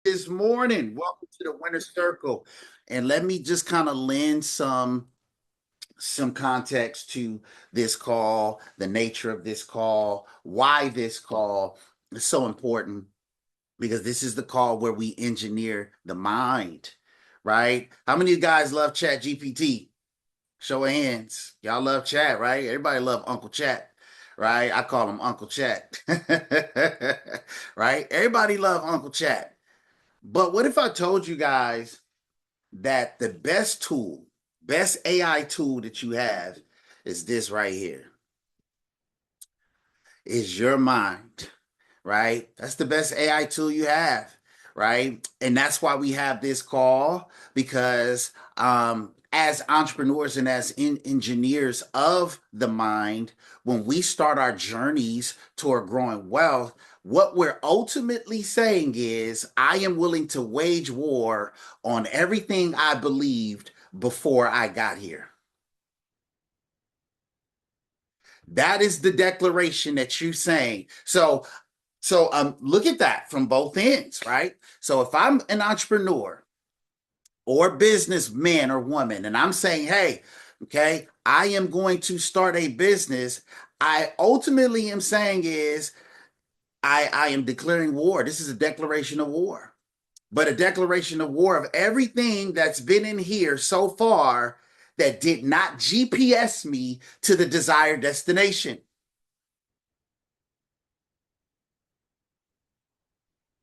This morning. Welcome to the Winner Circle. And let me just kind of lend some context to this call, the nature of this call, why this call is so important because this is the call where we engineer the mind, right? How many of you guys love Chat GPT? Show of hands. Y'all love Chat, right? Everybody love Uncle Chat, right? I call him Uncle Chat. Right? Everybody love Uncle Chat. But what if I told you guys that the best tool, best AI tool that you have is this right here, is your mind, right? That's the best AI tool you have, right? And that's why we have this call because as entrepreneurs and as engineers of the mind, when we start our journeys toward growing wealth, what we're ultimately saying is, I am willing to wage war on everything I believed before I got here. That is the declaration that you're saying. So look at that from both ends, right? So if I'm an entrepreneur or businessman or woman, and I'm saying, hey, okay, I am going to start a business, I ultimately am saying is I am declaring war. This is a declaration of war, but a declaration of war of everything that's been in here so far that did not GPS me to the desired destination,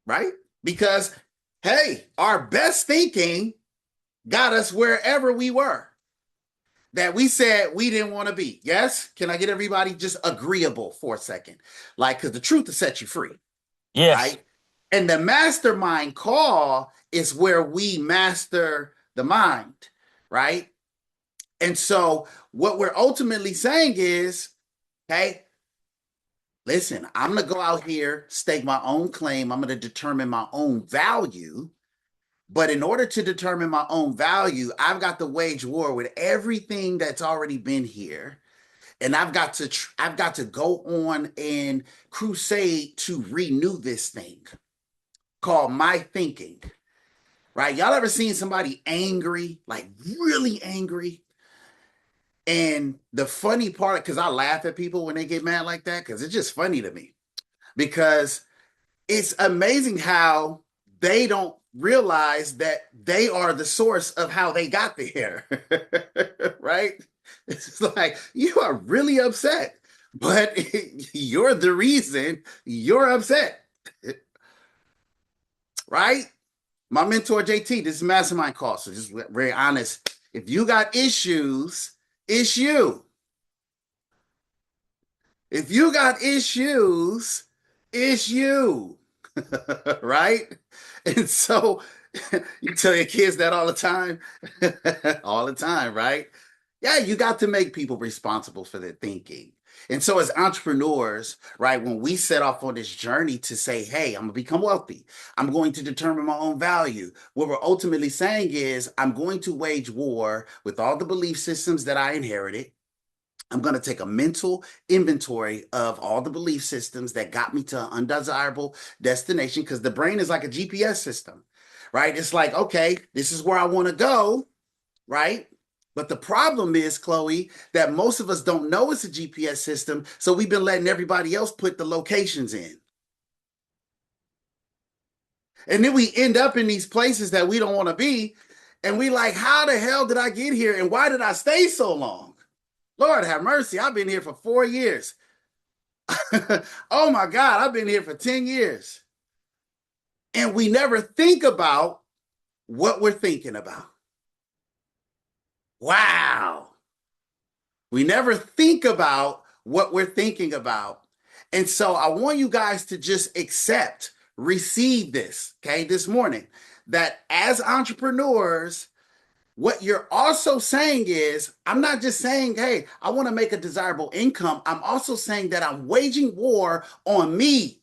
right? Because, hey, our best thinking got us wherever we were that we said we didn't want to be. Yes? Can I get everybody just agreeable for a second? Like, because the truth will set you free, Yes. right? And the mastermind call is where we master the mind, right? And so what we're ultimately saying is, hey, listen, I'm going to go out here, stake my own claim. I'm going to determine my own value. But in order to determine my own value, I've got to wage war with everything that's already been here. And I've got to go on and crusade to renew this thing called my thinking. Right? Y'all ever seen somebody angry, like really angry? And the funny part, because I laugh at people when they get mad like that, because it's just funny to me. Because it's amazing how they don't realize that they are the source of how they got there. Right? It's like you are really upset, but you're the reason you're upset. Right? My mentor JT, this is mastermind call. So just very honest. If you got issues, it's you. If you got issues, it's you. Right? And so you tell your kids that all the time. All the time, right? Yeah, you got to make people responsible for their thinking. And so, as entrepreneurs, right, when we set off on this journey to say, hey, I'm going to become wealthy, I'm going to determine my own value, what we're ultimately saying is, I'm going to wage war with all the belief systems that I inherited. I'm going to take a mental inventory of all the belief systems that got me to an undesirable destination because the brain is like a GPS system, right? It's like, okay, this is where I want to go, right? But the problem is, Chloe, that most of us don't know it's a GPS system. So we've been letting everybody else put the locations in. And then we end up in these places that we don't want to be. And we like, how the hell did I get here? And why did I stay so long? Lord have mercy. I've been here for 4 years. Oh my God, I've been here for 10 years. And we never think about what we're thinking about. Wow. We never think about what we're thinking about. And so I want you guys to just accept, receive this, okay, this morning, that as entrepreneurs, what you're also saying is, I'm not just saying, hey, I want to make a desirable income. I'm also saying that I'm waging war on me.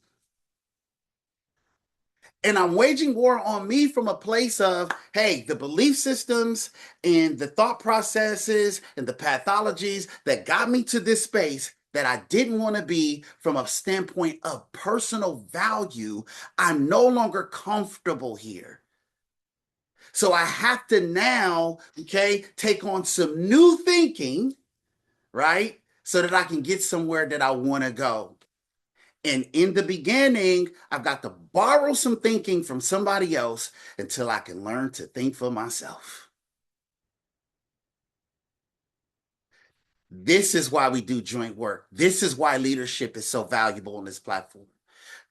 And I'm waging war on me from a place of, hey, the belief systems and the thought processes and the pathologies that got me to this space that I didn't want to be from a standpoint of personal value, I'm no longer comfortable here. So I have to now, okay, take on some new thinking, right? So that I can get somewhere that I want to go. And in the beginning, I've got to borrow some thinking from somebody else until I can learn to think for myself. This is why we do joint work. This is why leadership is so valuable on this platform,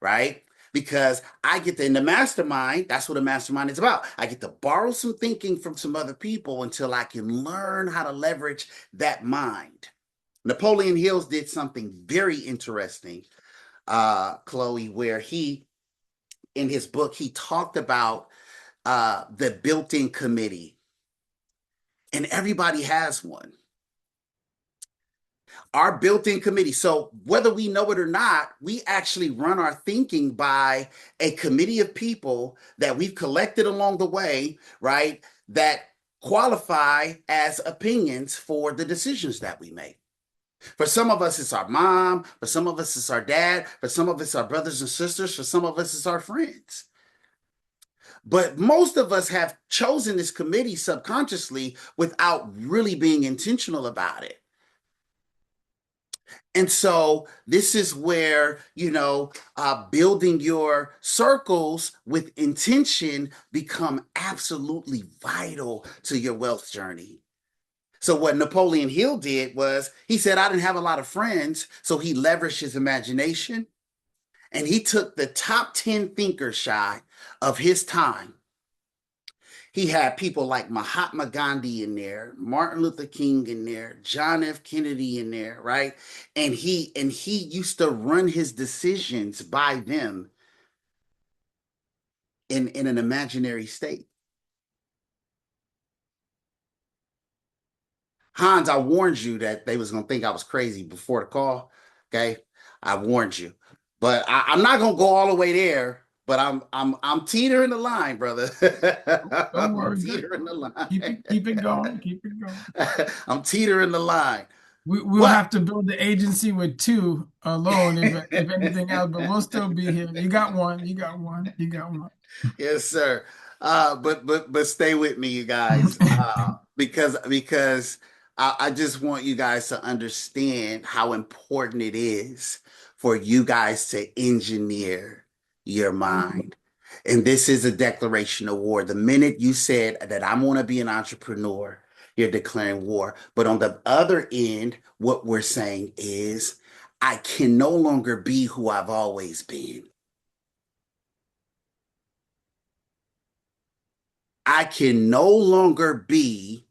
right? Because I get to, in the mastermind, that's what a mastermind is about. I get to borrow some thinking from some other people until I can learn how to leverage that mind. Napoleon Hills did something very interesting, Chloe, where he, in his book, he talked about the built-in committee, and everybody has one. Our built-in committee. So whether we know it or not, we actually run our thinking by a committee of people that we've collected along the way, right? That qualify as opinions for the decisions that we make. For some of us, it's our mom. For some of us, it's our dad. For some of us, our brothers and sisters. For some of us, it's our friends. But most of us have chosen this committee subconsciously without really being intentional about it. And so this is where, building your circles with intention become absolutely vital to your wealth journey. So what Napoleon Hill did was he said, I didn't have a lot of friends. So he leveraged his imagination and he took the top 10 thinkers shy of his time. He had people like Mahatma Gandhi in there, Martin Luther King in there, John F. Kennedy in there, right? And he used to run his decisions by them in an imaginary state. Hans, I warned you that they was gonna think I was crazy before the call. Okay, I warned you, but I'm not gonna go all the way there. But I'm teetering the line, brother. Don't I'm worry. teetering the Keep it going. Keep it going. line. I'm teetering the line. We'll But have to build the agency with two alone if anything else, but we'll still be here. You got one. You got one. You got one. yes, sir. But stay with me, you guys, because I just want you guys to understand how important it is for you guys to engineer your mind. And this is a declaration of war. The minute you said that I'm going to be an entrepreneur, you're declaring war. But on the other end, what we're saying is, I can no longer be who I've always been. I can no longer be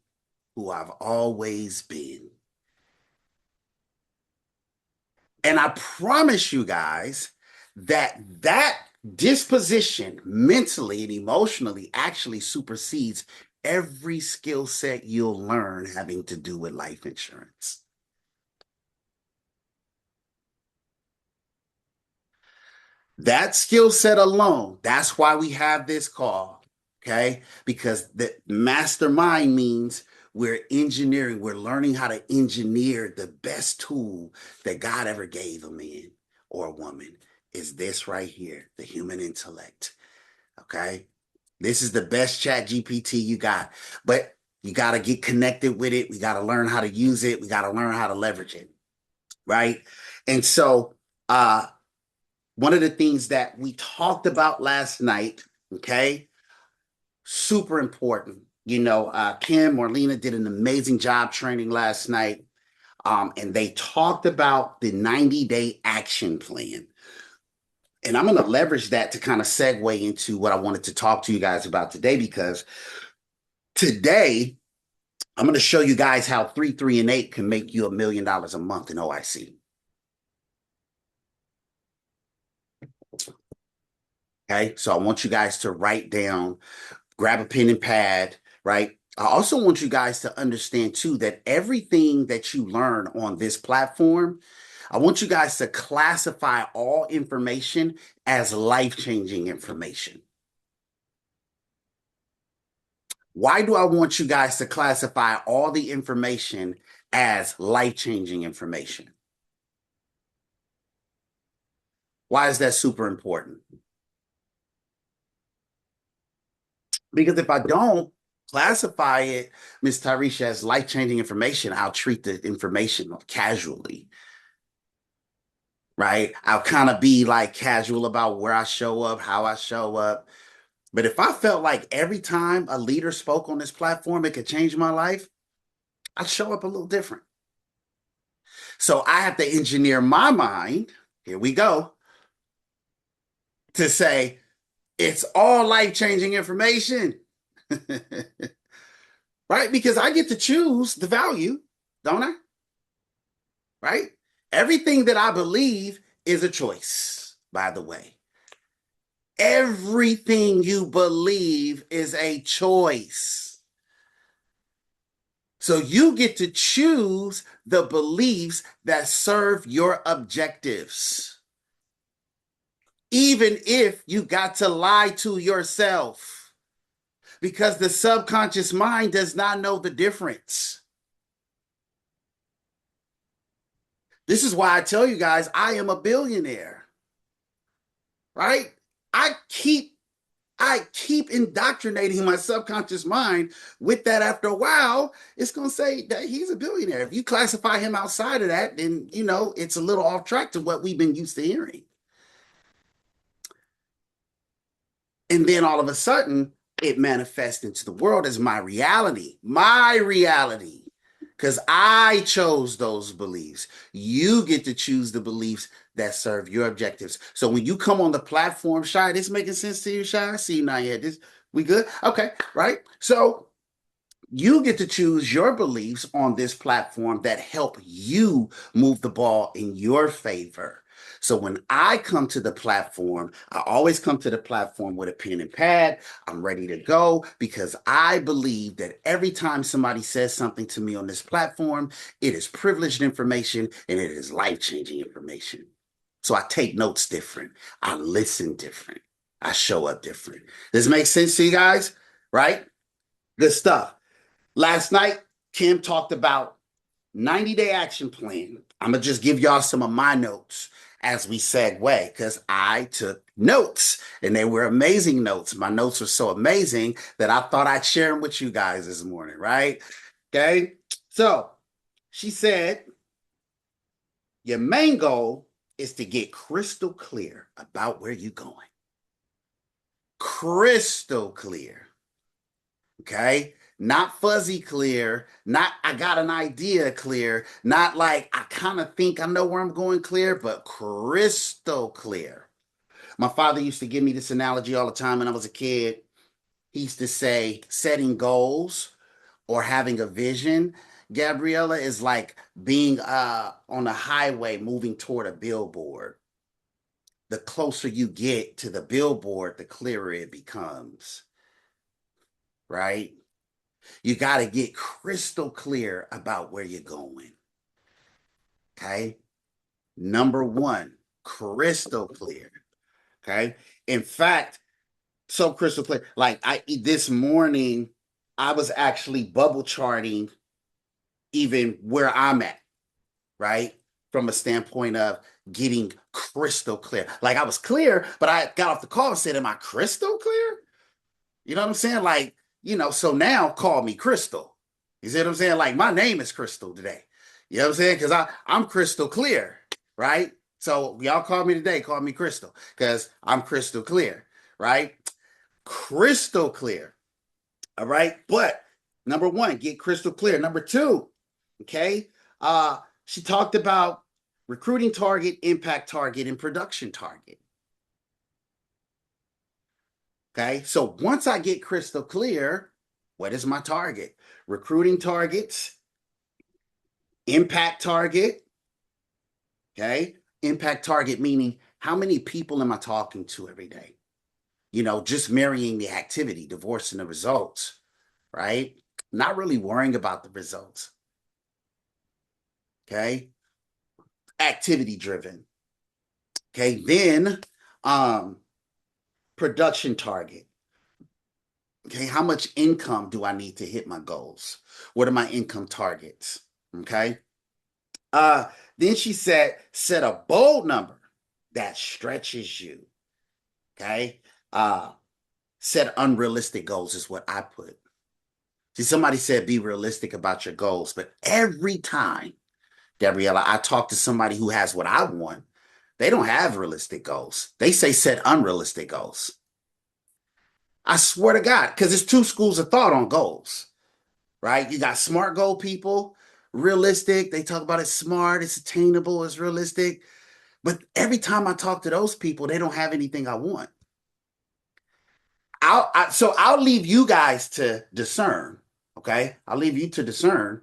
who I've always been. And I promise you guys that that disposition mentally and emotionally actually supersedes every skill set you'll learn having to do with life insurance. That skill set alone, that's why we have this call, okay? Because the mastermind means we're engineering, we're learning how to engineer the best tool that God ever gave a man or a woman is this right here, the human intellect, okay? This is the best chat GPT you got, but you got to get connected with it. We got to learn how to use it. We got to learn how to leverage it, right? And so, one of the things that we talked about last night, okay, super important. Kim Marlena did an amazing job training last night, and they talked about the 90-day action plan. And I'm going to leverage that to kind of segue into what I wanted to talk to you guys about today, because today I'm going to show you guys how 3, 3, and 8 can make you $1 million a month in OIC. Okay, so I want you guys to write down, grab a pen and pad, right? I also want you guys to understand too that everything that you learn on this platform, I want you guys to classify all information as life-changing information. Why do I want you guys to classify all the information as life-changing information? Why is that super important? Because if I don't classify it, Miss Tyresha, as life-changing information, I'll treat the information casually, right? I'll kind of be like casual about where I show up, how I show up. But if I felt like every time a leader spoke on this platform, it could change my life, I'd show up a little different. So I have to engineer my mind, here we go, to say it's all life-changing information. Right? Because I get to choose the value, don't I? Right? Everything that I believe is a choice, by the way. Everything you believe is a choice. So you get to choose the beliefs that serve your objectives, even if you got to lie to yourself, because the subconscious mind does not know the difference. This is why I tell you guys, I am a billionaire, right? I keep I keep indoctrinating my subconscious mind with that. After a while, it's going to say that he's a billionaire. If you classify him outside of that, then, it's a little off track to what we've been used to hearing. And then all of a sudden, it manifests into the world as my reality, because I chose those beliefs. You get to choose the beliefs that serve your objectives. So when you come on the platform, Shy, this making sense to you, Shy? I see you now. Yeah, we good? Okay, right? So you get to choose your beliefs on this platform that help you move the ball in your favor. So when I come to the platform, I always come to the platform with a pen and pad. I'm ready to go because I believe that every time somebody says something to me on this platform, it is privileged information and it is life-changing information. So I take notes different. I listen different. I show up different. Does this make sense to you guys? Right? Good stuff. Last night, Kim talked about 90-day action plan. I'm going to just give y'all some of my notes as we segue because I took notes and they were amazing notes. My notes were so amazing that I thought I'd share them with you guys this morning, right? Okay. So she said, your main goal is to get crystal clear about where you're going. Crystal clear. Okay. Not fuzzy clear, not I got an idea clear, not like I kind of think I know where I'm going clear, but crystal clear. My father used to give me this analogy all the time when I was a kid. He used to say, setting goals or having a vision, Gabriella, is like being on a highway moving toward a billboard. The closer you get to the billboard, the clearer it becomes, right? You got to get crystal clear about where you're going. Okay. Number one, crystal clear. Okay. In fact, so crystal clear. Like this morning, I was actually bubble charting even where I'm at, right? From a standpoint of getting crystal clear. Like I was clear, but I got off the call and said, am I crystal clear? You know what I'm saying? Like, so now call me Crystal. You see what I'm saying? Like my name is Crystal today. You know what I'm saying? Because I'm crystal clear, right? So y'all call me today, call me Crystal, because I'm crystal clear, right? Crystal clear. All right. But number one, get crystal clear. Number two, okay. She talked about recruiting target, impact target, and production target. Okay. So once I get crystal clear, what is my target? Recruiting targets, impact target. Okay. Impact target meaning how many people am I talking to every day? Just marrying the activity, divorcing the results, right? Not really worrying about the results. Okay. Activity driven. Okay. Then production target. Okay, how much income do I need to hit my goals? What are my income targets? Okay. Then she said, set a bold number. that stretches you. Okay. Set unrealistic goals is what I put. See, somebody said be realistic about your goals, but every time, Gabriella, I talk to somebody who has what I want, they don't have realistic goals. They say set unrealistic goals. I swear to God, because there's two schools of thought on goals, right? You got smart goal people, realistic. They talk about it smart, it's attainable, it's realistic. But every time I talk to those people, they don't have anything I want. So I'll leave you guys to discern. Okay. I'll leave you to discern,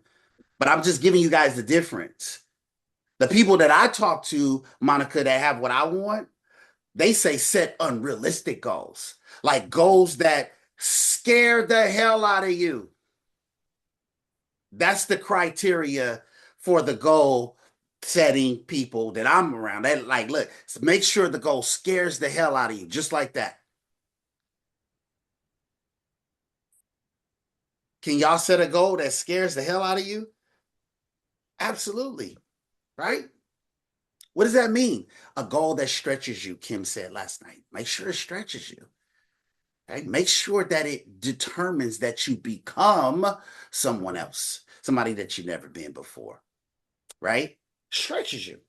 but I'm just giving you guys the difference. The people that I talk to, Monica, that have what I want, they say set unrealistic goals, like goals that scare the hell out of you. That's the criteria for the goal setting people that I'm around. They like, look, make sure the goal scares the hell out of you, just like that. Can y'all set a goal that scares the hell out of you? Absolutely. Right? What does that mean? A goal that stretches you, Kim said last night. Make sure it stretches you. Right? Make sure that it determines that you become someone else, somebody that you've never been before. Right? Stretches you.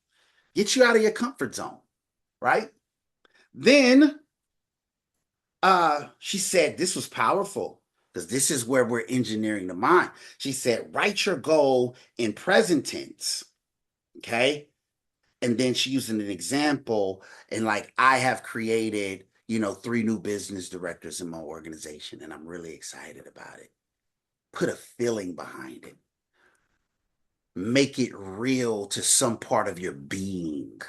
Get you out of your comfort zone. Right? Then she said this was powerful because this is where we're engineering the mind. She said, write your goal in present tense. Okay. And then she used an example, and like, I have created, 3 new business directors in my organization, and I'm really excited about it. Put a feeling behind it. Make it real to some part of your being.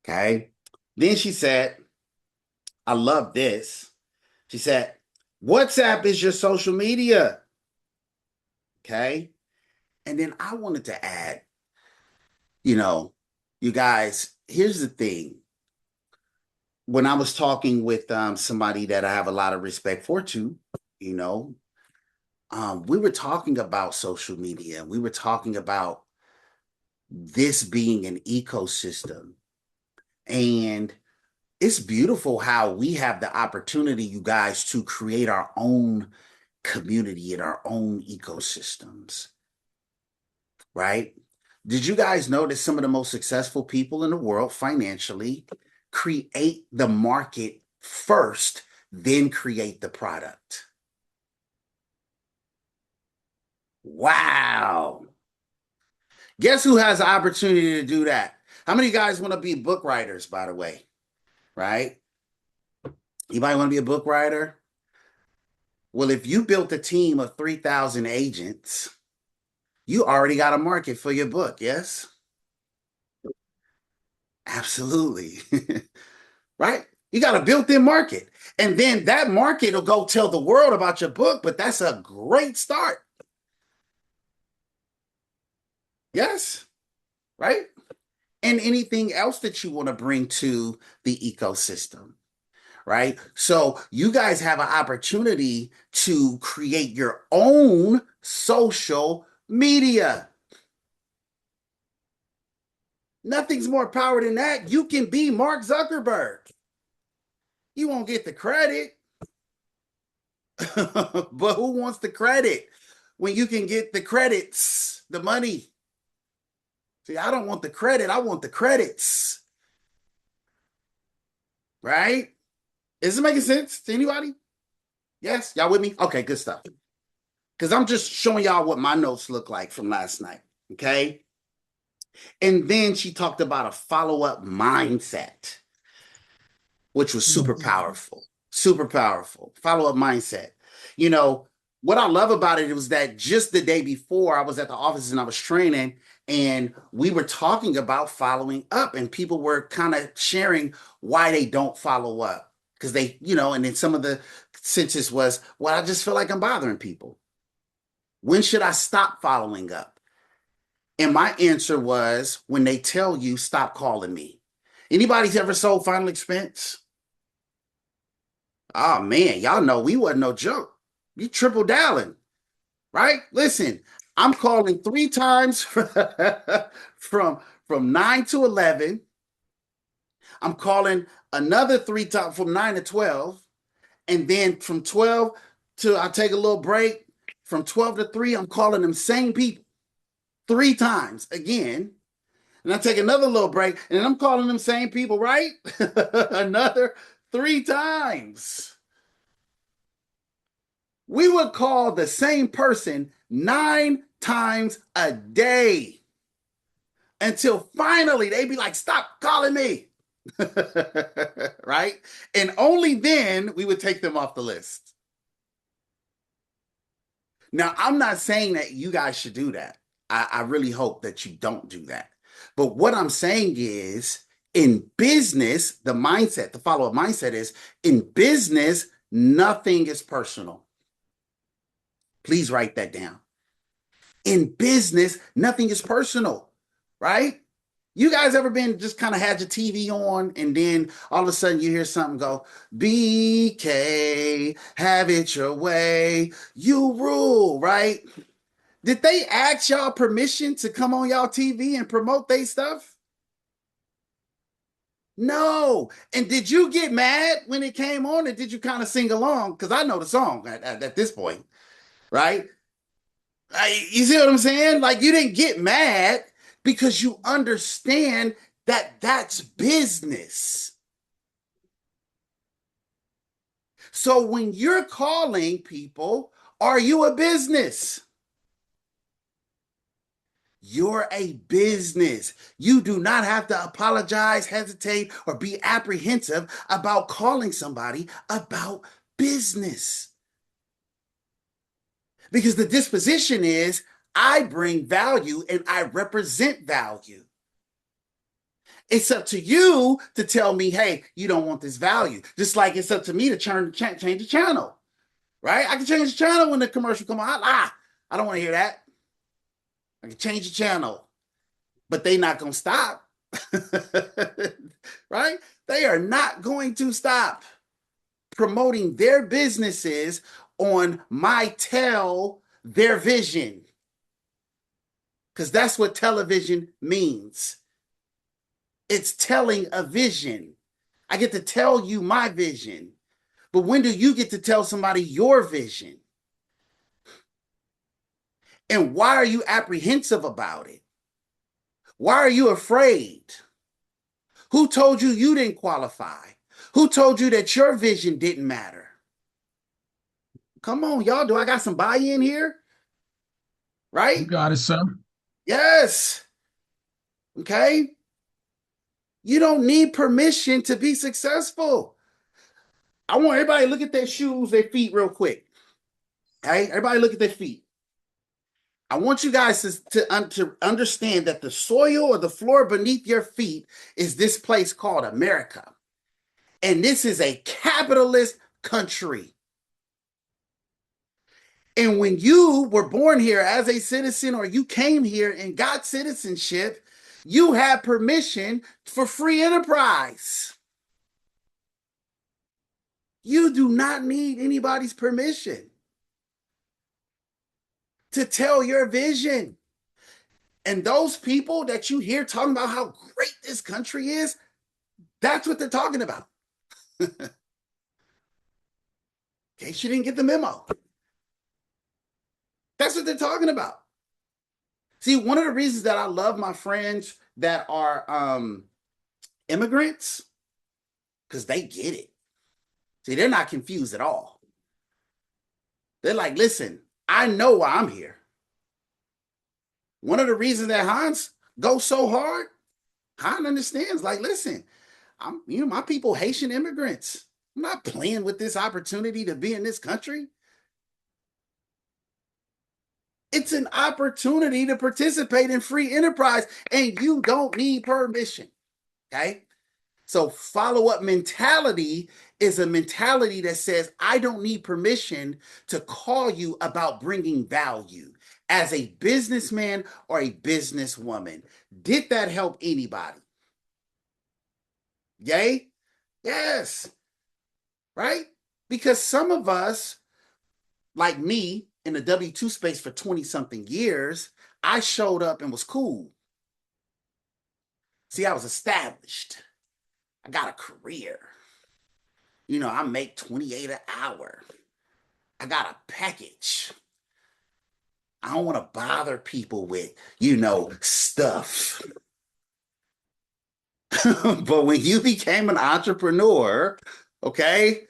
Okay. Then she said, I love this. She said, WhatsApp is your social media. Okay. And then I wanted to add, you know, you guys, here's the thing. When I was talking with somebody that I have a lot of respect for too, you know, we were talking about social media. We were talking about this being an ecosystem. And it's beautiful how we have the opportunity, you guys, to create our own community and our own ecosystems, right? Did you guys know that some of the most successful people in the world financially create the market first, then create the product? Wow. Guess who has the opportunity to do that? How many guys want to be book writers, by the way? Right? Anybody want to be a book writer? Well, if you built a team of 3,000 agents, you already got a market for your book, yes? Absolutely. Right? You got a built-in market. And then that market will go tell the world about your book, but that's a great start. Yes? Right? And anything else that you want to bring to the ecosystem, right? So you guys have an opportunity to create your own social media. Nothing's more power than that. You can be Mark Zuckerberg. You won't get the credit, but who wants the credit when you can get the credits, the money? See, I don't want the credit. I want the credits, right? Is it making sense to anybody? Yes? Y'all with me? Okay, good stuff. Because I'm just showing y'all what my notes look like from last night. Okay. And then she talked about a follow up mindset, which was super powerful. Super powerful. Follow up mindset. You know, what I love about it was that just the day before I was at the office and I was training, and we were talking about following up, and people were kind of sharing why they don't follow up. Because they, and then some of the senses was, well, I just feel like I'm bothering people. When should I stop following up? And my answer was when they tell you stop calling me. Anybody's ever sold final expense? Oh man, y'all know we wasn't no joke. You triple down, right? Listen, I'm calling 3 times from 9 to 11. I'm calling another 3 times from 9 to 12. And then from 12 to I take a little break. From 12 to 3, I'm calling them same people 3 times again. And I take another little break and I'm calling them same people, right? Another 3 times. We would call the same person 9 times a day until finally they'd be like, stop calling me. Right? And only then we would take them off the list. Now, I'm not saying that you guys should do that. I really hope that you don't do that. But what I'm saying is, in business, the mindset, the follow up mindset is in business, nothing is personal. Please write that down. In business, nothing is personal, right? You guys ever been just kind of had your TV on and then all of a sudden you hear something go, BK, have it your way, you rule, right? Did they ask y'all permission to come on y'all TV and promote their stuff? No. And did you get mad when it came on, or did you kind of sing along? Because I know the song at this point, right? You see what I'm saying? Like you didn't get mad because you understand that that's business. So when you're calling people, are you a business? You're a business. You do not have to apologize, hesitate, or be apprehensive about calling somebody about business. Because the disposition is I bring value and I represent value. It's up to you to tell me, hey, you don't want this value. Just like it's up to me to change the channel, right? I can change the channel when the commercial come on. I don't want to hear that. I can change the channel, but they not going to stop, right? They are not going to stop promoting their businesses on my tell their vision, because that's what television means. It's telling a vision. I get to tell you my vision, but when do you get to tell somebody your vision? And why are you apprehensive about it? Why are you afraid? Who told you you didn't qualify? Who told you that your vision didn't matter? Come on, y'all. Do I got some buy-in here? You Right? got it, son. Yes. Okay. You don't need permission to be successful. I want everybody to look at their shoes, their feet real quick. Okay. Everybody look at their feet. I want you guys to understand that the soil or the floor beneath your feet is this place called America. And this is a capitalist country. And when you were born here as a citizen or you came here and got citizenship, you had permission for free enterprise. You do not need anybody's permission to tell your vision. And those people that you hear talking about how great this country is, that's what they're talking about. In case you didn't get the memo, that's what they're talking about. See, one of the reasons that I love my friends that are immigrants, because they get it. See, they're not confused at all. They're like, listen, I know why I'm here. One of the reasons that Hans goes so hard, Hans understands, like, listen, my people, Haitian immigrants. I'm not playing with this opportunity to be in this country. It's an opportunity to participate in free enterprise, and you don't need permission. Okay. So, follow up mentality is a mentality that says, I don't need permission to call you about bringing value as a businessman or a businesswoman. Did that help anybody? Yay? Yes. Right? Because some of us, like me in the W-2 space for 20 something years, I showed up and was cool. See, I was established. I got a career. I make 28 an hour. I got a package. I don't want to bother people with, stuff. But when you became an entrepreneur, okay,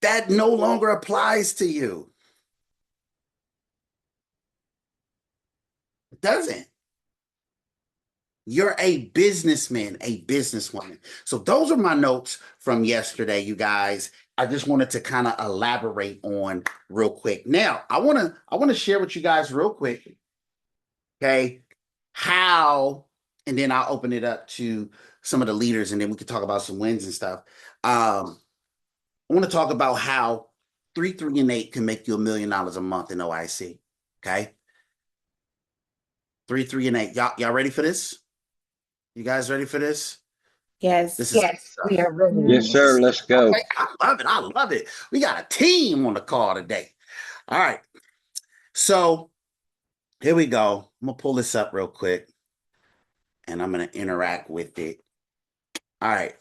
that no longer applies to you. It doesn't. You're a businessman, a businesswoman. So those are my notes from yesterday, you guys. I just wanted to kind of elaborate on real quick. Now, I want to share with you guys real quick, okay, how, and then I'll open it up to some of the leaders, and then we can talk about some wins and stuff. I want to talk about how 3, 3, and 8 can make you $1 million a month in OIC. Okay, 3, 3, and 8. Y'all ready for this? You guys ready for this? This Yes, is we are ready. Yes, sir. Let's go. okay. I love it. I love it. We got a team on the call today. All right. So here we go. I'm gonna pull this up real quick, and I'm gonna interact with it. All right.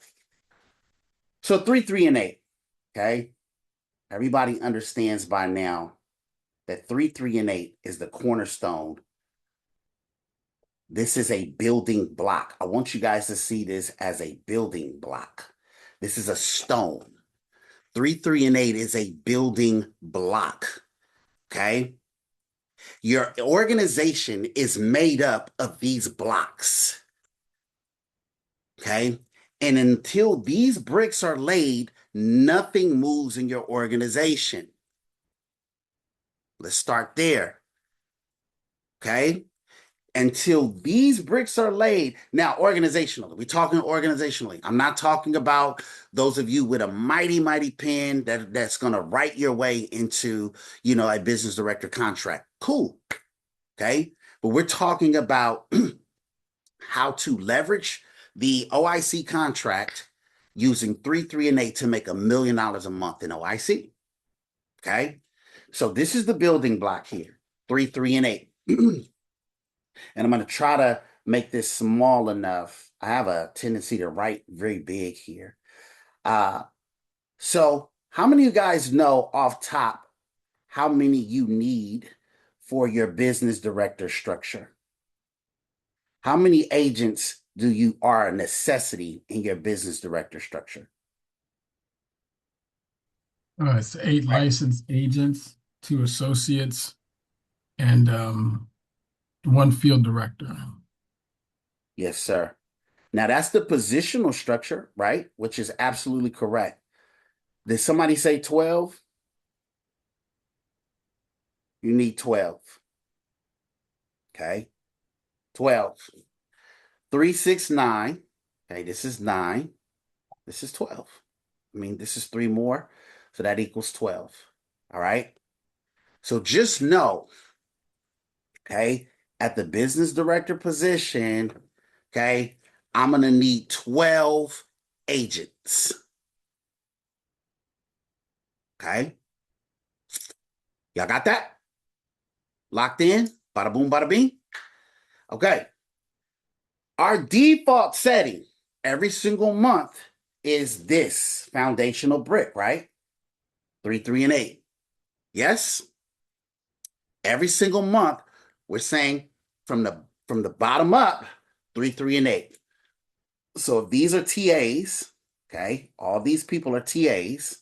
So 3, 3, and 8. Okay. Everybody understands by now that 3, 3, and 8 is the cornerstone. This is a building block. I want you guys to see this as a building block. This is a stone. 3, 3, and 8 is a building block. Okay. Your organization is made up of these blocks. Okay. And until these bricks are laid, nothing moves in your organization. Let's start there. Okay. Until these bricks are laid. Now, organizationally, we're talking organizationally. I'm not talking about those of you with a mighty, mighty pen that's going to write your way into, a business director contract. Cool. Okay. But we're talking about how to leverage the OIC contract using 3, 3, and 8 to make $1 million a month in OIC. Okay. So this is the building block here, 3, 3, and 8. And I'm going to try to make this small enough. I have a tendency to write very big here. So how many of you guys know off top how many you need for your business director structure? How many agents are a necessity in your business director structure? It's 8 licensed agents, 2 associates, and 1 field director. Yes, sir. Now that's the positional structure, right? Which is absolutely correct. Did somebody say 12? You need 12. Okay. 12. 3, 6, 9. Okay, this is 9. This is 12. I mean, this is 3 more. So that equals 12. All right. So just know, okay, at the business director position, okay, I'm going to need 12 agents. Okay. Y'all got that? Locked in? Bada boom, bada bing. Okay. Our default setting every single month is this foundational brick, right? 3, 3, and 8. Yes. Every single month, we're saying from the bottom up, 3, 3, and 8. So if these are TAs, okay, all these people are TAs,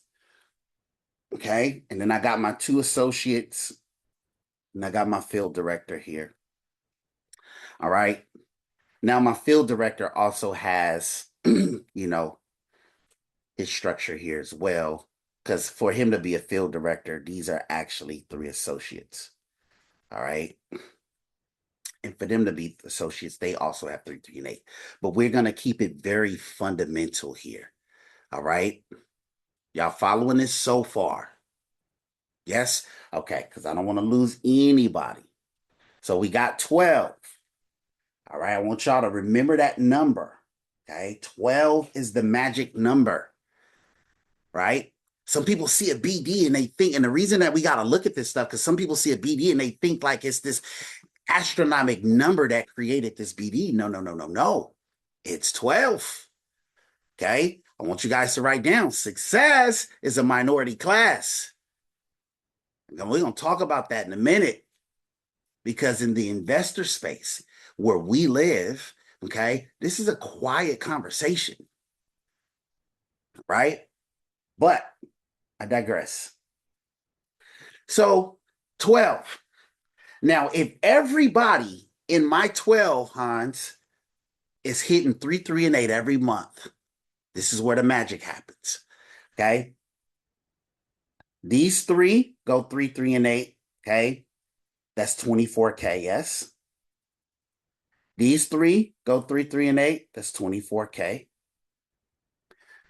okay, and then I got my 2 associates, and I got my field director here. All right. Now my field director also has, his structure here as well, because for him to be a field director, these are actually 3 associates. All right. And for them to be associates, they also have 3, 3, and 8. But we're going to keep it very fundamental here. All right. Y'all following this so far? Yes? Okay. Because I don't want to lose anybody. So we got 12. All right. I want y'all to remember that number. Okay. 12 is the magic number. Right? Some people see a BD and they think, and the reason that we got to look at this stuff, because some people see a BD and they think like it's this astronomical number that created this BD. No, no, no, no, no. It's 12. Okay. I want you guys to write down success is a minority class. And we're going to talk about that in a minute because in the investor space where we live, okay, this is a quiet conversation, right? But I digress. So 12. Now, if everybody in my 12, Hans, is hitting 3, 3, and 8 every month, this is where the magic happens. Okay. These three go 3, 3, and 8. Okay. That's 24K. Yes. These three go 3, 3, and 8. That's 24K.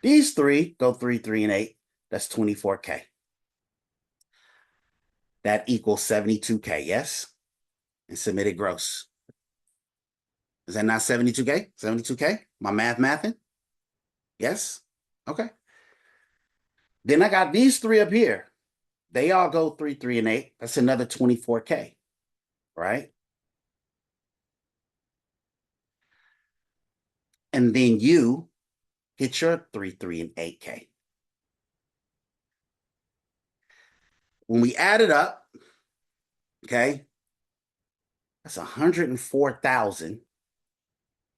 These three go 3, 3, and 8. That's 24K. That equals 72K. Yes. And submitted gross. Is that not 72K? 72K? My mathing? Yes. Okay. Then I got these three up here. They all go 3, 3, and 8. That's another 24K, right? And then you hit your 3, 3, and 8K. When we add it up, okay, that's 104,000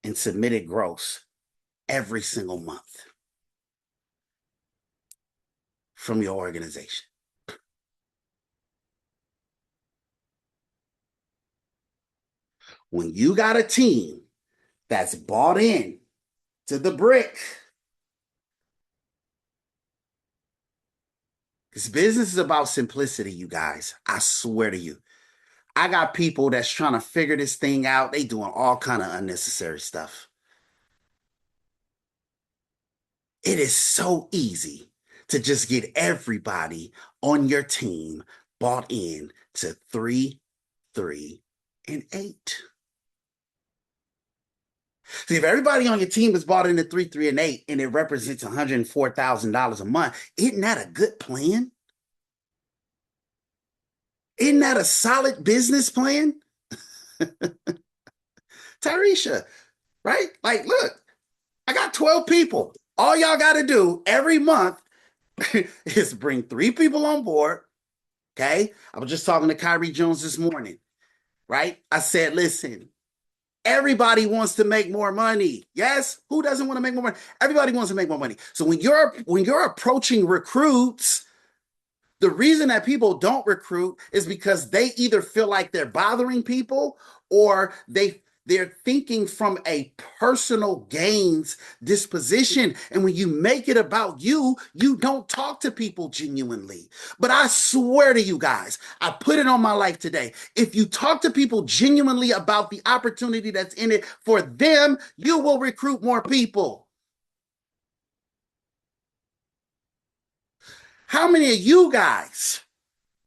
in submitted gross every single month from your organization. When you got a team that's bought in to the brick, this business is about simplicity, you guys. I swear to you. I got people that's trying to figure this thing out. They doing all kind of unnecessary stuff. It is so easy to just get everybody on your team bought in to 3, 3, and 8. See, if everybody on your team is bought into 3, 3, and 8, and it represents $104,000 a month, isn't that a good plan? Isn't that a solid business plan? Tyresha, right? Like, look, I got 12 people. All y'all got to do every month is bring 3 people on board. Okay. I was just talking to Kyrie Jones this morning, right? I said, listen, everybody wants to make more money. Yes. Who doesn't want to make more money? Everybody wants to make more money. So when you're approaching recruits, the reason that people don't recruit is because they either feel like they're bothering people or they're thinking from a personal gains disposition. And when you make it about you, you don't talk to people genuinely. But I swear to you guys, I put it on my life today. If you talk to people genuinely about the opportunity that's in it for them, you will recruit more people. How many of you guys,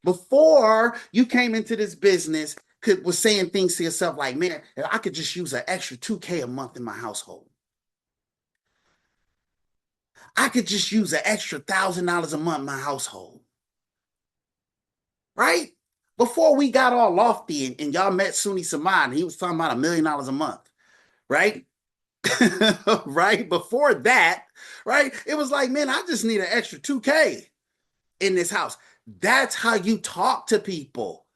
before you came into this business, was saying things to yourself like, man, if I could just use an extra 2K a month in my household. I could just use an extra $1,000 a month in my household. Right? Before we got all lofty and y'all met Suni Saman, he was talking about $1 million a month. Right? Right? Before that, right? It was like, man, I just need an extra 2K in this house. That's how you talk to people.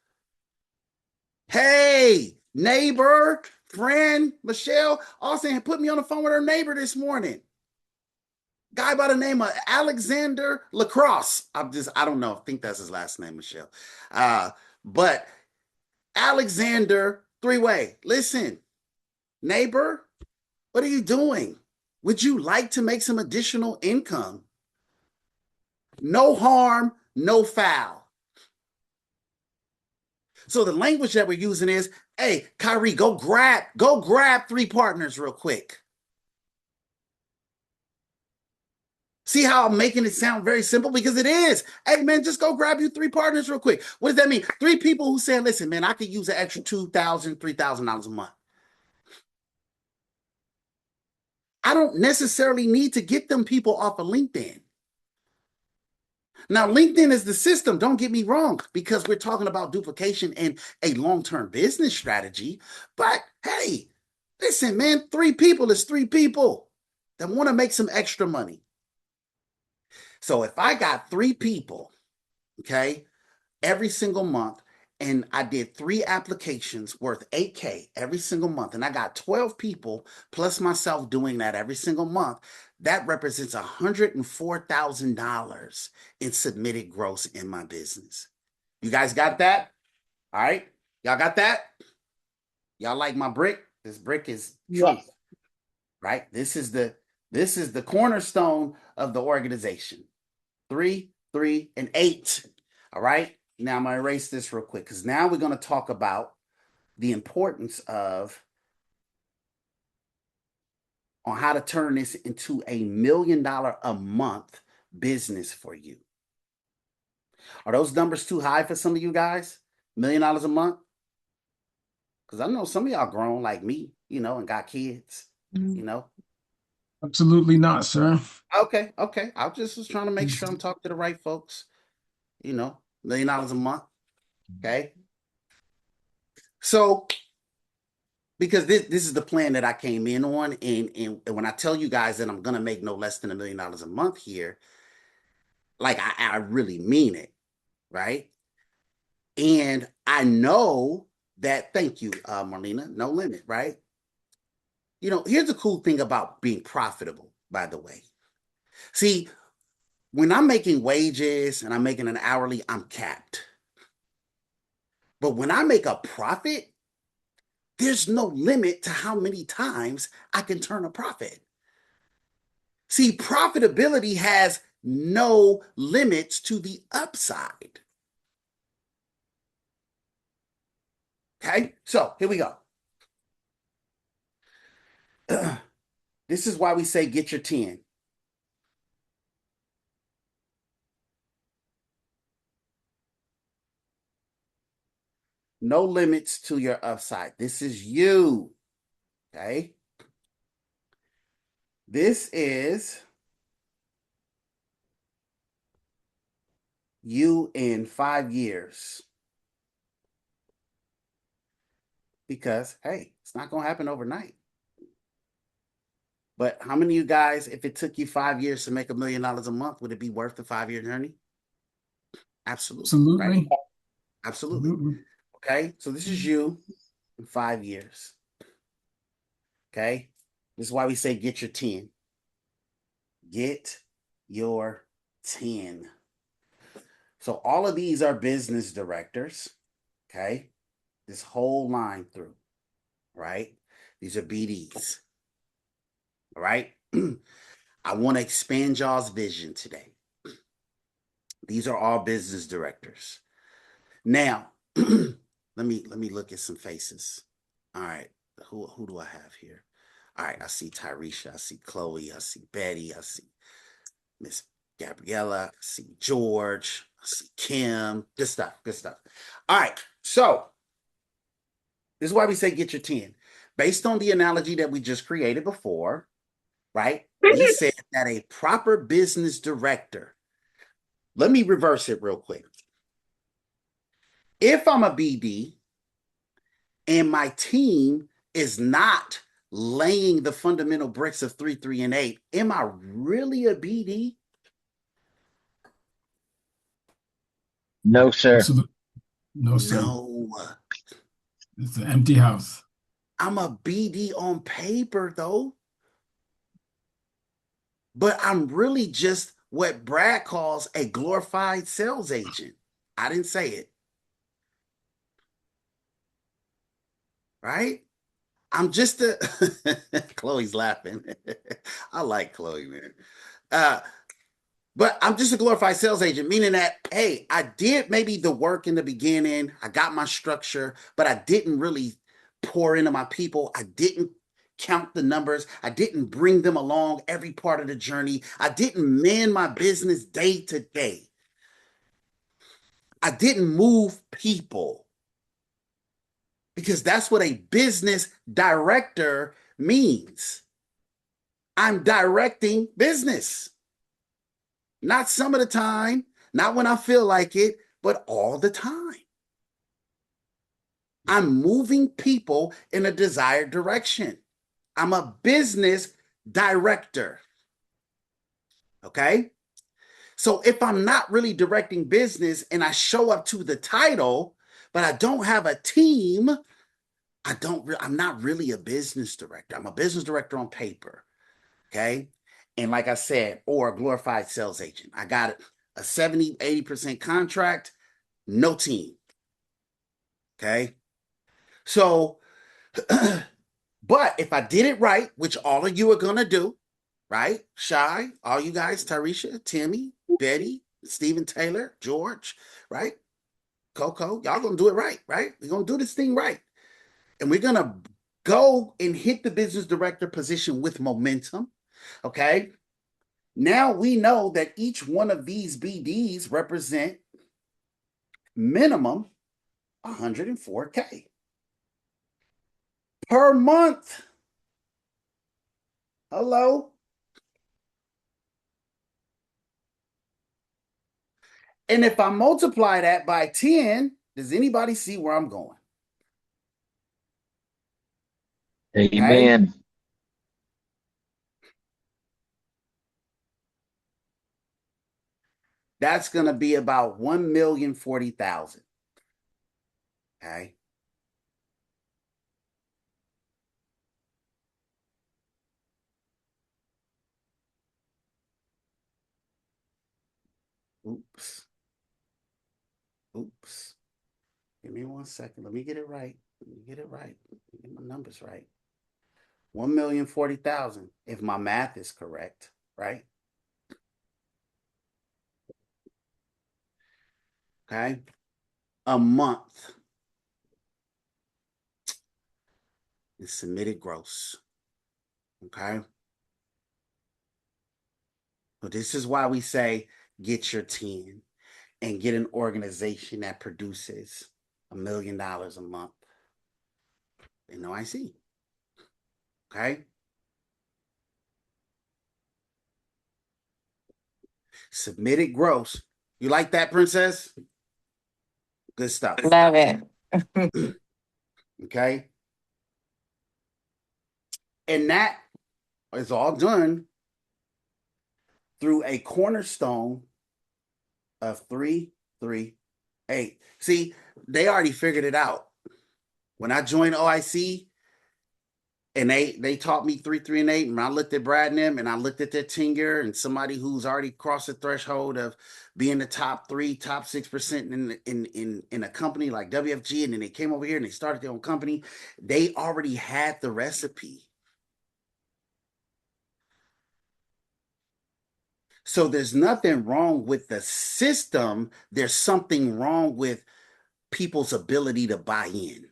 Hey, neighbor, friend, Michelle Austin put me on the phone with her neighbor this morning. Guy by the name of Alexander Lacrosse. I don't know. I think that's his last name, Michelle. But Alexander, 3-way. Listen, neighbor, what are you doing? Would you like to make some additional income? No harm, no foul. So the language that we're using is, hey, Kyrie, go grab 3 partners real quick. See how I'm making it sound very simple? Because it is. Hey, man, just go grab you 3 partners real quick. What does that mean? 3 people who say, listen, man, I could use an extra $2,000, $3,000 a month. I don't necessarily need to get them people off of LinkedIn. Now, LinkedIn is the system. Don't get me wrong, because we're talking about duplication and a long-term business strategy. But hey, listen, man, 3 people is 3 people that want to make some extra money. So if I got 3 people, okay, every single month, and I did 3 applications worth 8K every single month, and I got 12 people plus myself doing that every single month, that represents $104,000 in submitted gross in my business. You guys got that? All right. Y'all got that? Y'all like my brick? This brick is truth, Yes. right? This is the cornerstone of the organization. 3, 3, and 8. All right. Now I'm going to erase this real quick because now we're going to talk about the importance of on how to turn this into a $1 million a month business for you. Are those numbers too high for some of you guys? $1 million a month? Because I know some of y'all grown like me, and got kids, you know. Absolutely not, sir. Okay, okay. I just was trying to make sure I'm talking to the right folks, $1 million a month. Okay. So because this is the plan that I came in on, and when I tell you guys that I'm gonna make no less than $1 million a month here, like I really mean it, right? And I know that. Thank you, Marlena. No limit, right? Here's the cool thing about being profitable, by the way. See, when I'm making wages and I'm making an hourly, I'm capped. But when I make a profit, there's no limit to how many times I can turn a profit. See, profitability has no limits to the upside. Okay, so here we go. This is why we say get your 10. No limits to your upside. This is you. Okay. This is you in 5 years. Because, hey, it's not going to happen overnight. But how many of you guys, if it took you 5 years to make $1 million a month, would it be worth the 5-year journey? Absolutely. Right? Absolutely. Absolutely. Absolutely. Okay. So this is you in 5 years. Okay. This is why we say get your 10. Get your 10. So all of these are business directors. Okay. This whole line through. Right. These are BDs. All right. I want to expand y'all's vision today. These are all business directors. Now, let me look at some faces. All right. Who do I have here? All right, I see Tyresha, I see Chloe, I see Betty, I see Miss Gabriella, I see George, I see Kim. Good stuff, good stuff. All right, so this is why we say get your 10. Based on the analogy that we just created before, right? We said that a proper business director, let me reverse it real quick. If I'm a BD and my team is not laying the fundamental bricks of 3, 3, and 8, am I really a BD? No, sir. Absolutely. No, sir. No. It's an empty house. I'm a BD on paper, though. But I'm really just what Brad calls a glorified sales agent. I didn't say it. Right? I'm just a Chloe's laughing. I like Chloe, man. Uh, but I'm just a glorified sales agent, meaning that, hey, I did maybe the work in the beginning. I got my structure, but I didn't really pour into my people. I didn't count the numbers. I didn't bring them along every part of the journey. I didn't man my business day to day. I didn't move people because that's what a business director means. I'm directing business. Not some of the time, not when I feel like it, but all the time. I'm moving people in a desired direction. I'm a business director. Okay? So if I'm not really directing business and I show up to the title, but I don't have a team, I'm not really a business director. I'm a business director on paper. Okay? And like I said, or a glorified sales agent. I got a 70, 80% contract, no team. Okay? So, but if I did it right, which all of you are going to do, right? Shy, all you guys, Tarisha, Timmy, Betty, Stephen Taylor, George, right? Coco, y'all going to do it right, right? We're going to do this thing right. And we're going to go and hit the business director position with momentum. Okay? Now we know that each one of these BDs represent minimum 104K per month. Hello? And if I multiply that by 10, does anybody see where I'm going? Amen. Okay? That's going to be about 1,040,000. Okay? Oops. Oops. Give me 1 second. Let me get it right. Let me get it right. Let me get my numbers right. 1,040,000, if my math is correct, right? Okay. A month is submitted gross. Okay. So this is why we say get your 10 and get an organization that produces $1 million a month in OIC. Okay. Submitted gross. You like that, Princess? Good stuff. Love it. Okay. And that is all done through a cornerstone of 338. See, they already figured it out. When I joined OIC and they taught me 338, and I looked at Brad and them and I looked at their tenure and somebody who's already crossed the threshold of being the top 3, top 6% in a company like WFG, and then they came over here and they started their own company. They already had the recipe. So there's nothing wrong with the system. There's something wrong with people's ability to buy in.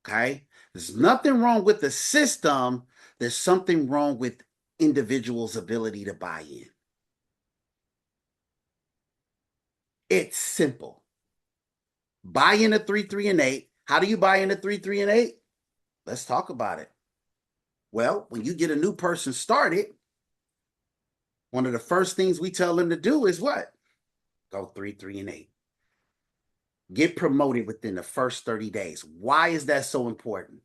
Okay? There's nothing wrong with the system. There's something wrong with individuals' ability to buy in. It's simple. Buy into 3, 3, and 8. How do you buy into 3, 3, and 8? Let's talk about it. Well, when you get a new person started, one of the first things we tell them to do is what? Go 3, 3, and 8. Get promoted within the first 30 days. Why is that so important?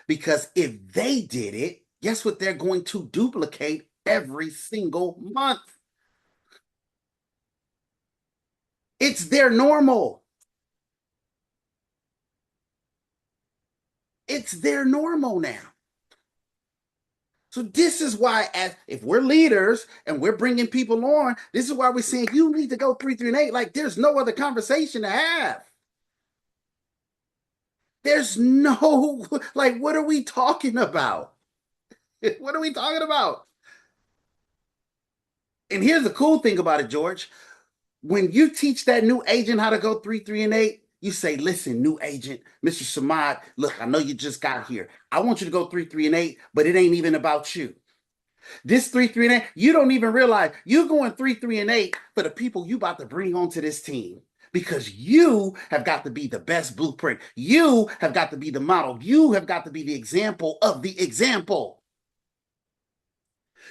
Because if they did it, guess what they're going to duplicate every single month? It's their normal. It's their normal now. So this is why, if we're leaders and we're bringing people on, this is why we're saying you need to go 3, 3, and 8. Like there's no other conversation to have. There's no, like, what are we talking about? What are we talking about? And here's the cool thing about it, George. When you teach that new agent how to go 3, 3, and 8, you say, listen, new agent, Mr. Samad, look, I know you just got here. I want you to go 3, 3, and 8, but it ain't even about you. This 3, 3, and 8, you don't even realize you're going 3, 3, and 8 for the people you about to bring onto this team. Because you have got to be the best blueprint. You have got to be the model. You have got to be the example of the example.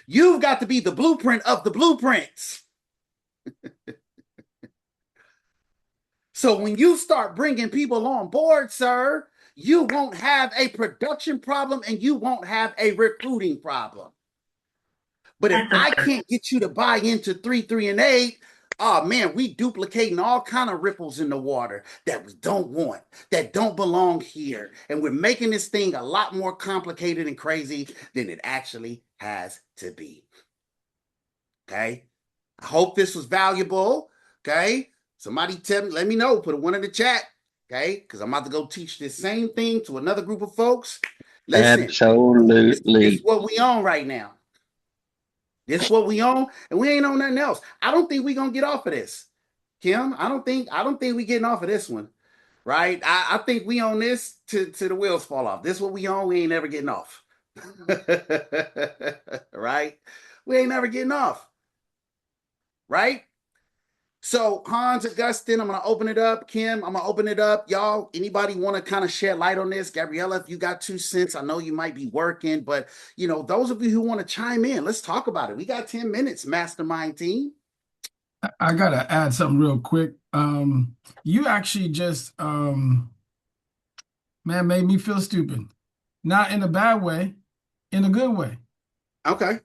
You've got to be the blueprint of the blueprints. So when you start bringing people on board, sir, you won't have a production problem and you won't have a recruiting problem. But if I can't get you to buy into 3, 3, and 8, oh man, we duplicating all kind of ripples in the water that we don't want, that don't belong here. And we're making this thing a lot more complicated and crazy than it actually has to be. Okay. I hope this was valuable. Okay. Somebody let me know, put a 1 in the chat. Okay. Because I'm about to go teach this same thing to another group of folks. Listen, absolutely. This is what we on right now. This is what we on, and we ain't on nothing else. I don't think we gonna get off of this, Kim. I don't think we getting off of this one, right? I think we on this to the wheels fall off. This is what we on. We ain't never getting off, right? We ain't never getting off, right? So Hans, Augustine, I'm gonna open it up. Kim, I'm gonna open it up. Y'all, anybody want to kind of shed light on this? Gabriella, if you got 2 cents, I know you might be working, but those of you who want to chime in, let's talk about it. We got 10 minutes, mastermind team. I gotta add something real quick. You actually just made me feel stupid. Not in a bad way, in a good way. Okay.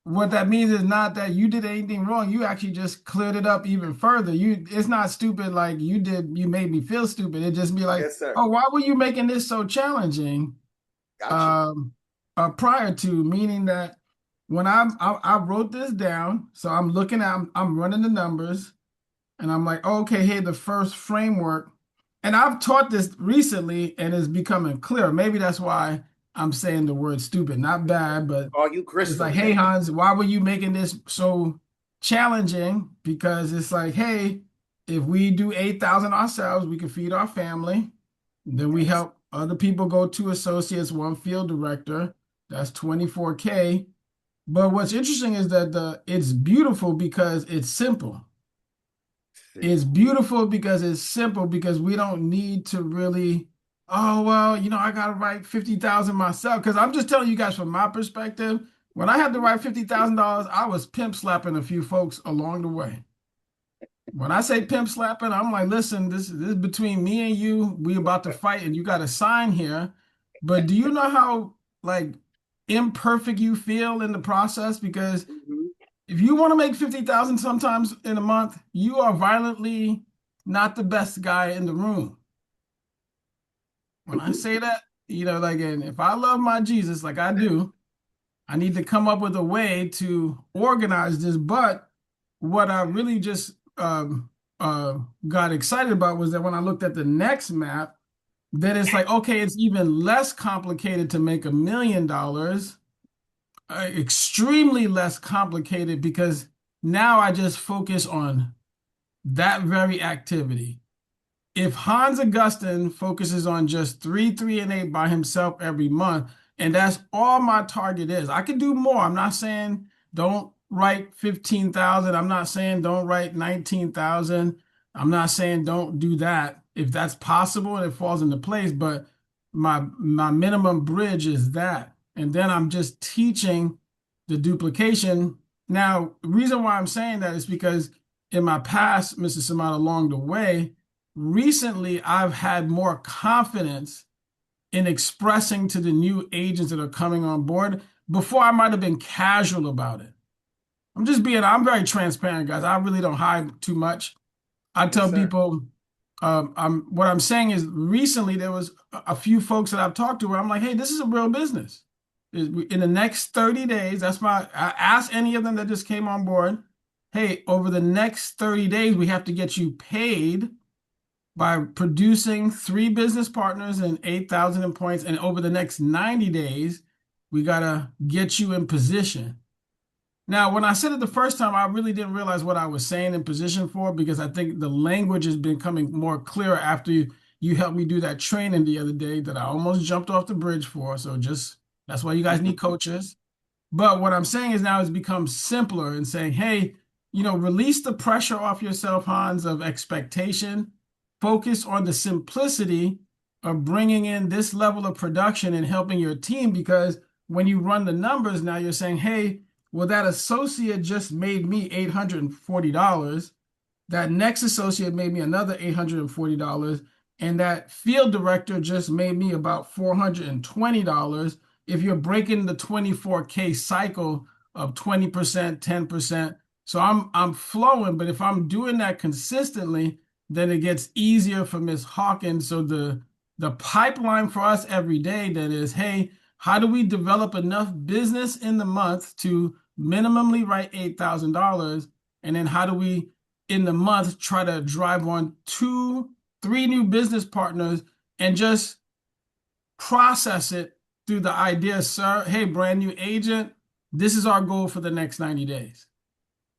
What that means is not that you did anything wrong. You actually just cleared it up even further. It's not stupid like you made me feel stupid. It just be like, yes, sir. Oh, why were you making this so challenging? Gotcha. Prior to, meaning that when I wrote this down, so I'm looking at, I'm running the numbers, and I'm like, okay, hey, the first framework, and I've taught this recently, and it's becoming clear. Maybe that's why I'm saying the word stupid, not bad, but All you it's Crystal. like, hey, Hans, why were you making this so challenging? Because it's like, hey, if we do 8,000 ourselves, we can feed our family. Then we help other people go to associates, 1 field director. That's 24K. But what's interesting is that it's beautiful because it's simple. It's beautiful because it's simple, because we don't need to really, oh, well, I got to write 50,000 myself. Because I'm just telling you guys from my perspective, when I had to write $50,000, I was pimp slapping a few folks along the way. When I say pimp slapping, I'm like, listen, this is between me and you. We about to fight, and you got a sign here. But do you know how like imperfect you feel in the process? Because if you want to make 50,000 sometimes in a month, you are violently not the best guy in the room. When I say that, and if I love my Jesus like I do, I need to come up with a way to organize this. But what I really just got excited about was that when I looked at the next map, then it's like, okay, it's even less complicated to make $1 million, extremely less complicated, because now I just focus on that very activity. If Hans Augustine focuses on just 3, 3, and 8 by himself every month, and that's all my target is, I can do more. I'm not saying don't write 15,000. I'm not saying don't write 19,000. I'm not saying don't do that if that's possible and it falls into place. But my minimum bridge is that, and then I'm just teaching the duplication. Now, the reason why I'm saying that is because in my past, Mr. Samad, along the way, recently I've had more confidence in expressing to the new agents that are coming on board. Before, I might have been casual about it. I'm very transparent, guys. I really don't hide too much. I tell people, what I'm saying is recently there was a few folks that I've talked to where I'm like, hey, this is a real business. In the next 30 days, I asked any of them that just came on board, hey, over the next 30 days, we have to get you paid by producing 3 business partners and 8,000 in points. And over the next 90 days, we got to get you in position. Now, when I said it the first time, I really didn't realize what I was saying in position for, because I think the language has been coming more clear after you helped me do that training the other day that I almost jumped off the bridge for. So that's why you guys need coaches. But what I'm saying is now it's become simpler and saying, hey, release the pressure off yourself, Hans, of expectation. Focus on the simplicity of bringing in this level of production and helping your team, because when you run the numbers now, you're saying, hey, Well, that associate just made me $840. That next associate made me another $840. And that field director just made me about $420. If you're breaking the 24K cycle of 20%, 10%. So I'm flowing, but if I'm doing that consistently, then it gets easier for Miss Hawkins. So the pipeline for us every day that is, hey, how do we develop enough business in the month to minimally write $8,000? And then how do we in the month try to drive on 2, 3 new business partners and just process it through the idea, sir, hey, brand new agent, this is our goal for the next 90 days.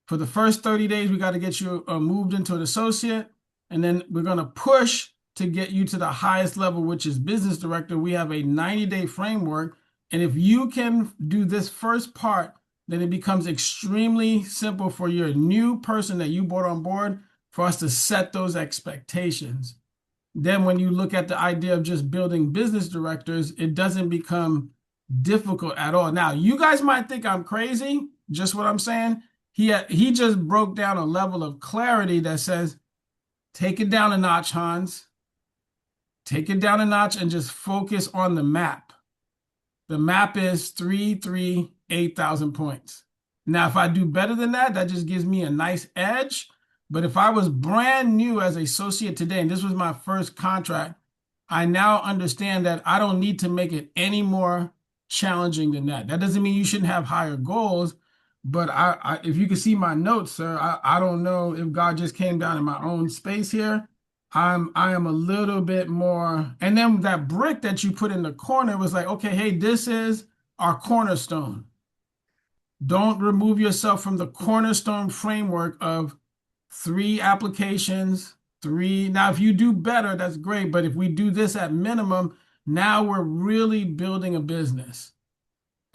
For the first 30 days, we got to get you moved into an associate, and then we're going to push to get you to the highest level, which is business director. We have a 90-day framework, and if you can do this first part, then it becomes extremely simple for your new person that you brought on board for us to set those expectations. Then when you look at the idea of just building business directors, it doesn't become difficult at all. Now, you guys might think I'm crazy, just what I'm saying. He just broke down a level of clarity that says, take it down a notch, Hans. Take it down a notch and just focus on the map. The map is 8,000 points. Now, if I do better than that, that just gives me a nice edge. But if I was brand new as an associate today, and this was my first contract, I now understand that I don't need to make it any more challenging than that. That doesn't mean you shouldn't have higher goals, but if you can see my notes, sir, I don't know if God just came down in my own space here. I am a little bit more, and then that brick that you put in the corner was like, okay, hey, this is our cornerstone. Don't remove yourself from the cornerstone framework of 3 applications, 3. Now, if you do better, that's great. But if we do this at minimum, now we're really building a business.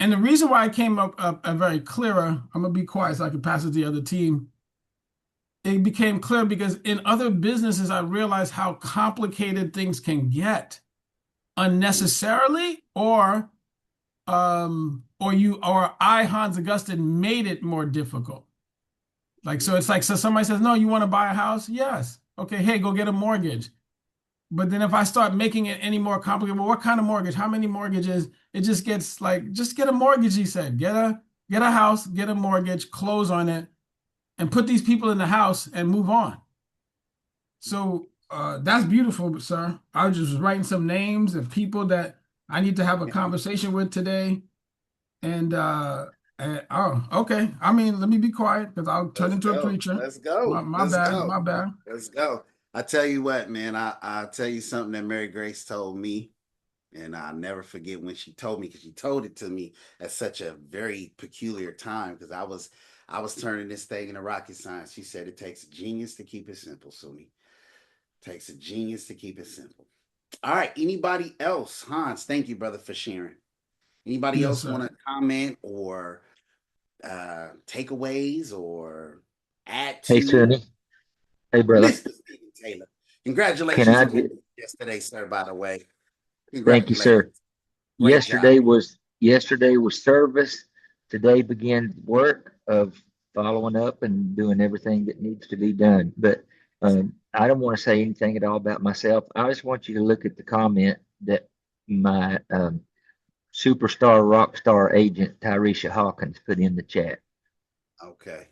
And the reason why I came up very clearer, I'm going to be quiet so I can pass it to the other team. It became clear because in other businesses, I realized how complicated things can get unnecessarily, or I, Hans Augustin, made it more difficult. Like, so it's like, so somebody says, no, you want to buy a house? Yes. Okay, hey, go get a mortgage. But then if I start making it any more complicated, well, what kind of mortgage? How many mortgages? It just gets like, just get a mortgage, he said. Get a house, get a mortgage, close on it, and put these people in the house and move on. So that's beautiful, sir. I was just writing some names of people that I need to have a conversation with today. And oh, okay. I mean, let me be quiet because I'll turn into a preacher. Let's go. My bad. Let's go. I tell you what, man, I'll tell you something that Mary Grace told me, and I'll never forget when she told me, because she told it to me at such a very peculiar time, because I was turning this thing into rocket science. She said it takes a genius to keep it simple, Sumi. It takes a genius to keep it simple. All right. Anybody else? Hans, thank you, brother, for sharing. Anybody else want to comment or takeaways or add to? Hey, Sonny. Hey, brother. Mr. Stephen Taylor. Congratulations on yesterday, sir, by the way. Thank you, sir. Yesterday was service. Today began work of following up and doing everything that needs to be done. But I don't want to say anything at all about myself. I just want you to look at the comment that my superstar rock star agent Tyresha Hawkins put in the chat. Okay.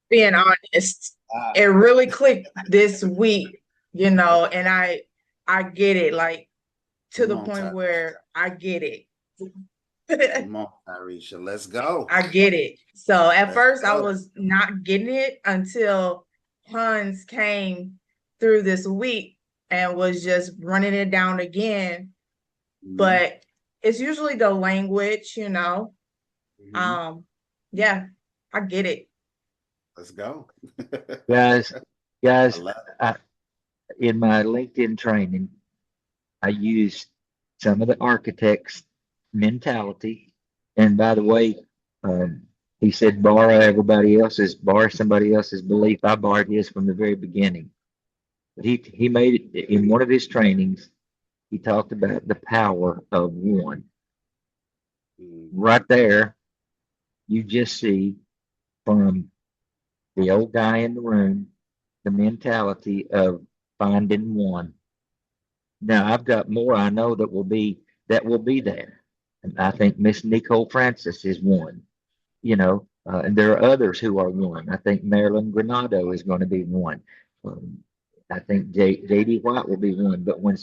Being honest, it really clicked this week, and I get it, like to the point where I get it. Come on, Tyresha, let's go. I get it. So at first I was not getting it until Hans came through this week and was just running it down again. Mm-hmm. But it's usually the language, Mm-hmm. Yeah, I get it. Let's go. guys, in my LinkedIn training, I used some of the architects' mentality. And by the way, he said, borrow somebody else's belief. I borrowed his from the very beginning. But he made it in one of his trainings. He talked about the power of one. right there, you just see from the old guy in the room, the mentality of finding one. Now I've got more I know that will be there. And I think Miss Nicole Francis is one, and there are others who are one. I think Marilyn Granado is going to be one. I think J.D. White will be one. But when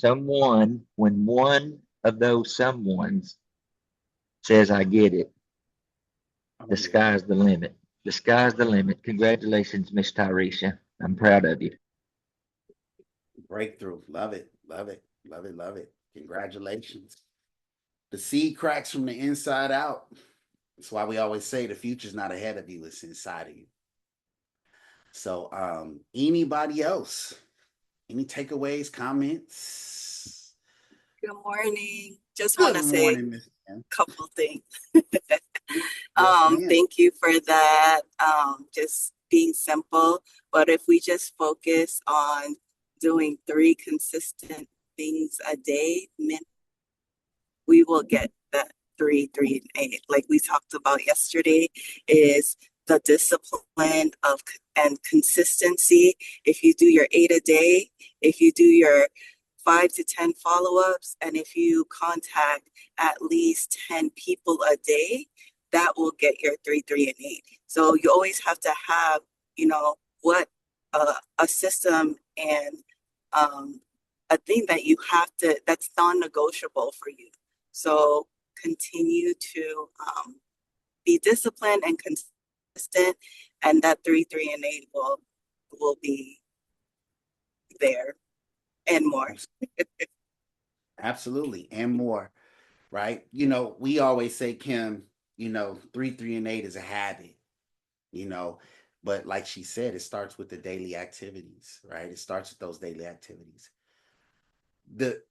one of those someones says, I get it, the sky's the limit. The sky's the limit. Congratulations, Miss Tyresha. I'm proud of you. Breakthrough. Love it. Love it. Love it. Love it. Congratulations. The seed cracks from the inside out. That's why we always say the future's not ahead of you, it's inside of you. So anybody else? Any takeaways, comments? Good morning. Just want to say a couple things. Thank you for that. Just being simple. But if we just focus on doing 3 consistent things a day, we will get that 3, 3, and 8. Like we talked about yesterday, is the discipline and consistency. If you do your 8 a day, if you do your 5 to 10 follow-ups, and if you contact at least 10 people a day, that will get your 3, 3, and 8. So you always have to have, what a system and a thing that you have to, that's non-negotiable for you. So continue to be disciplined and consistent, and that 3, 3, and 8 will be there and more. Absolutely, and more, right? We always say, Kim, 3, 3, and 8 is a habit, but like she said, it starts with the daily activities, right? It starts with those daily activities. The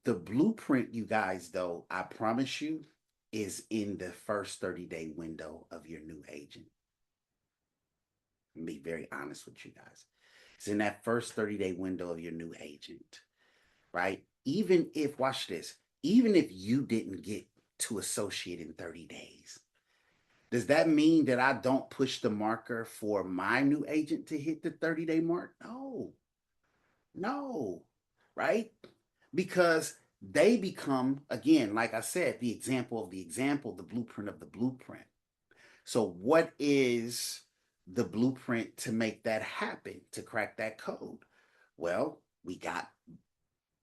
blueprint, you guys, though, I promise you, is in the first 30-day window of your new agent. I'll be very honest with you guys. It's in that first 30-day window of your new agent, right? Even if, watch this, even if you didn't get to associate in 30 days, does that mean that I don't push the marker for my new agent to hit the 30-day mark? No, right? Because they become, again, like I said, the example of the example, the blueprint of the blueprint. So what is the blueprint to make that happen, to crack that code? Well, we got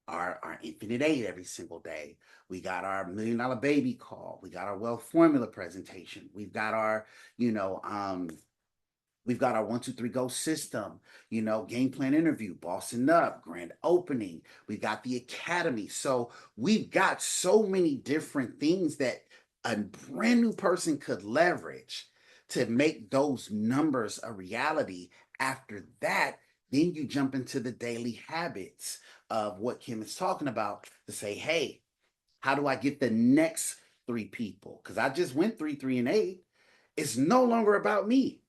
our Infinite 8 every single day. We got our $1 Million Baby call. We got our wealth formula presentation. We've got our, we've got our 1, 2, 3 go system, game plan interview, bossing up, grand opening. We got the academy. So we've got so many different things that a brand new person could leverage to make those numbers a reality. After that, then you jump into the daily habits of what Kim is talking about to say, hey, how do I get the next 3 people? Because I just went 3, 3, and 8. It's no longer about me.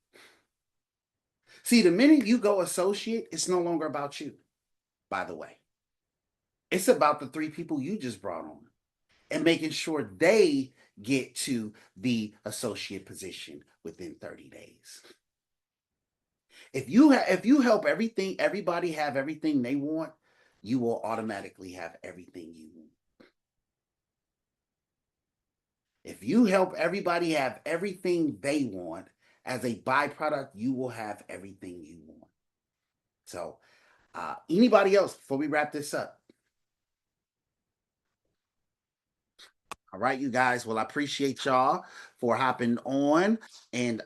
See, the minute you go associate, it's no longer about you, by the way. It's about the 3 people you just brought on and making sure they get to the associate position within 30 days. If you help everybody have everything they want, you will automatically have everything you want. If you help everybody have everything they want, as a byproduct, you will have everything you want. So, anybody else before we wrap this up? All right, you guys. Well, I appreciate y'all for hopping on. And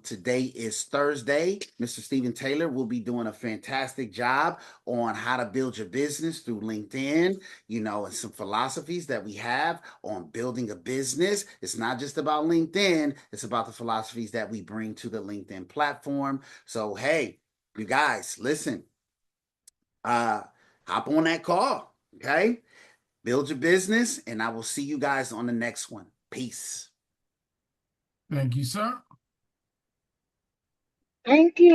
today is Thursday. Mr. Stephen Taylor will be doing a fantastic job on how to build your business through LinkedIn, and some philosophies that we have on building a business. It's not just about LinkedIn. It's about the philosophies that we bring to the LinkedIn platform. So, hey, you guys, listen, hop on that call, okay? Build your business, and I will see you guys on the next one. Peace. Thank you, sir. Thank you.